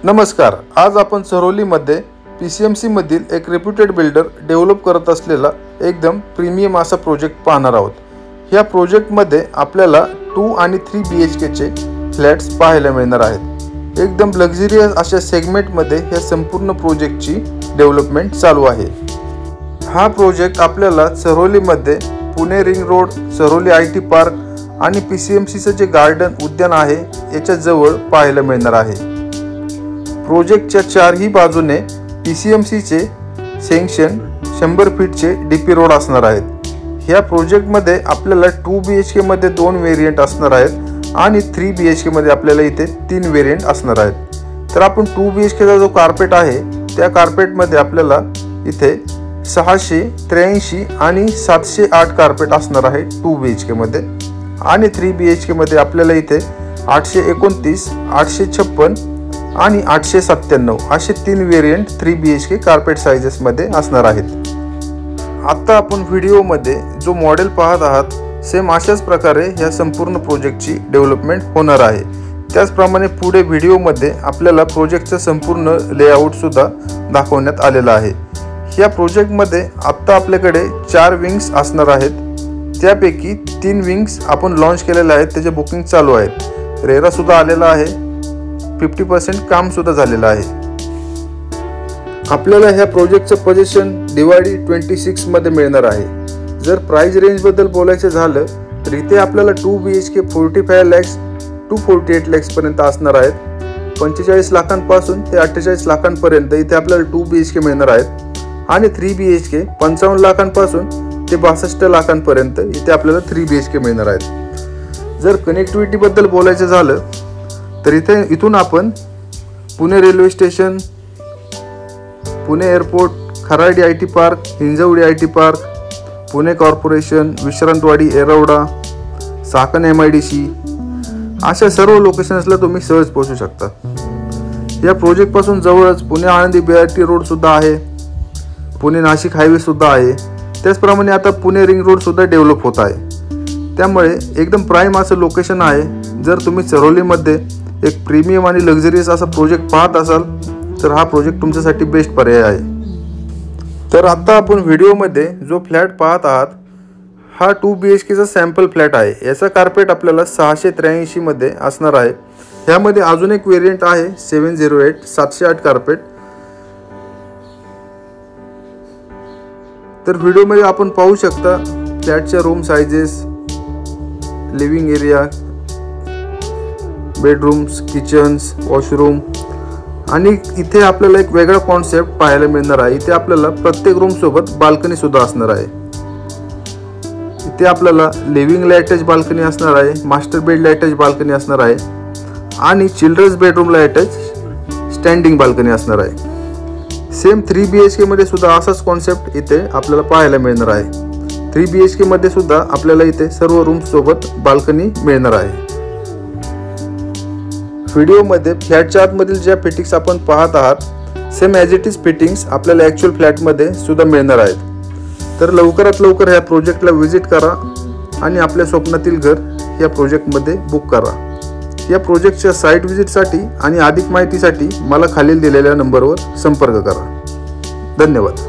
नमस्कार। आज आपण सरोलीमध्ये PCMC मधील एक रेप्युटेड बिल्डर डेव्हलप करत असलेला एकदम प्रीमियम असा प्रोजेक्ट पाहणार आहोत। या प्रोजेक्टमध्ये आपल्याला 2 आणि 3 BHK चे फ्लॅट्स पाहायला मिळणार आहेत। एकदम लक्झरियस अशा सेगमेंटमध्ये या संपूर्ण प्रोजेक्टची डेव्हलपमेंट चालू आहे। हा प्रोजेक्ट आपल्याला सरोलीमध्ये Pune ring road, Saroli IT park आणि PCMCचं जे गार्डन उद्यान आहे याच्या जवळ पाहायला मिळणार आहे। प्रोजेक्टच्या चारही बाजूने PCMCचे सँक्शन 100 फीटचे DP रोड असणार आहेत। ह्या प्रोजेक्टमध्ये आपल्याला 2 BHK मध्ये 2 व्हेरिएंट असणार आहेत आणि 3 BHK मध्ये आपल्याला इथे 3 व्हेरिएंट असणार आहेत। तर आपण 2 BHK चा जो कार्पेट आहे त्या कार्पेटमध्ये आपल्याला इथे 683 आणि 708 कार्पेट असणार आहे 2 BHK मध्ये आणि 3 BHK मध्ये आपल्याला इथे 829, 856 आणि 897 असे 3 व्हेरिएंट 3 BHK कार्पेट साइजेस मध्ये असणार आहेत। आता आपण व्हिडिओमध्ये जो मॉडेल पाहत आहात सेम अशाच प्रकारे या संपूर्ण प्रोजेक्टची डेव्हलपमेंट होणार आहे। त्याचप्रमाणे पुढे व्हिडिओमध्ये आपल्याला प्रोजेक्टचा संपूर्ण लेआउट सुद्धा दाखवण्यात आलेला आहे। या प्रोजेक्टमध्ये आता आपल्याकडे 4 विंग्स असणार आहेत। त्यापैकी 3 विंग्स आपण लॉन्च केलेले आहेत, त्याचे बुकिंग चालू आहेत। रेरा सुद्धा आलेला आहे, 50% काम सुद्धा झालेलं आहे। आपल्याला ह्या प्रोजेक्टचं पोझिशन दिवाळी 26 मध्ये मिळणार आहे। जर प्राइस रेंज बद्दल बोलायचं झालं तर इथे आपल्याला 2 BHK 45 lakhs to 48 lakhs पर्यंत असणार आहेत। 45 लाखांपासून ते 48 लाखांपर्यंत इथे आपल्याला 2 BHK मिळणार आहेत आणि 3 BHK 55 लाखांपासून ते 62 लाखांपर्यंत इथे आपल्याला 3 BHK मिळणार आहेत। जर कनेक्टिव्हिटी बद्दल बोलायचं झालं तर इथून आपण Pune railway station, Pune airport, Kharadi IT park, Hinjawadi IT park, Pune corporation, Vishrantwadi Yerwada, Chakan MIDC अशा सर्व लोकेशन्सला तुम्ही सहज पोहोचू शकता। या प्रोजेक्ट पासून जवळच पुणे आळंदी BRT रोड सुद्धा आहे, पुणे नाशिक हायवे सुद्धा आहे। त्याचप्रमाणे आता पुणे रिंग रोड सुद्धा डेव्हलप होत आहे। त्यामुळे एकदम प्राइम असं लोकेशन आहे। जर तुम्ही सरोलीमध्ये एक प्रीमियम आणि लक्झरियस असा प्रोजेक्ट पाहत असाल तर हा प्रोजेक्ट तुमच्यासाठी बेस्ट पर्याय आहे। तर आता आपण व्हिडिओमध्ये जो फ्लॅट पाहत आहात हा 2 BHK चा सॅम्पल फ्लॅट आहे। याचा कार्पेट आपल्याला 683 मध्ये असणार आहे। ह्यामध्ये अजून एक व्हेरिएंट आहे 708, 708 कार्पेट। तर व्हिडिओमध्ये आपण पाहू शकता फ्लॅटच्या room sizes, living area, bedrooms, kitchens, washroom आणि इथे आपल्याला एक वेगळा कॉन्सेप्ट पाहायला मिळणार आहे। इथे आपल्याला प्रत्येक रूम सोबत बाल्कनी सुद्धा असणार आहे। इथे आपल्याला लिव्हिंगला अटॅच बाल्कनी असणार आहे, मास्टर बेडला अटॅच बाल्कनी असणार आहे आणि चिल्ड्रन्स बेडरूमला अटॅच स्टँडिंग बाल्कनी असणार आहे। सेम 3 BHK मध्ये सुद्धा असाच कॉन्सेप्ट इथे आपल्याला पाहायला मिळणार आहे। 3 BHK मध्ये सुद्धा आपल्याला इथे सर्व रूम सोबत बाल्कनी मिळणार आहे। व्हिडिओमध्ये फ्लॅटच्या आतमधील ज्या फिटिंग्स आपण पाहत आहात same as it is fittings आपल्याला ॲक्च्युअल फ्लॅटमध्ये सुद्धा मिळणार आहेत। तर लवकरात लवकर ह्या प्रोजेक्टला व्हिजिट करा आणि आपल्या स्वप्नातील घर या प्रोजेक्टमध्ये बुक करा। या प्रोजेक्टच्या साईट व्हिजिटसाठी आणि अधिक माहितीसाठी मला खालील दिलेल्या नंबरवर संपर्क करा। धन्यवाद।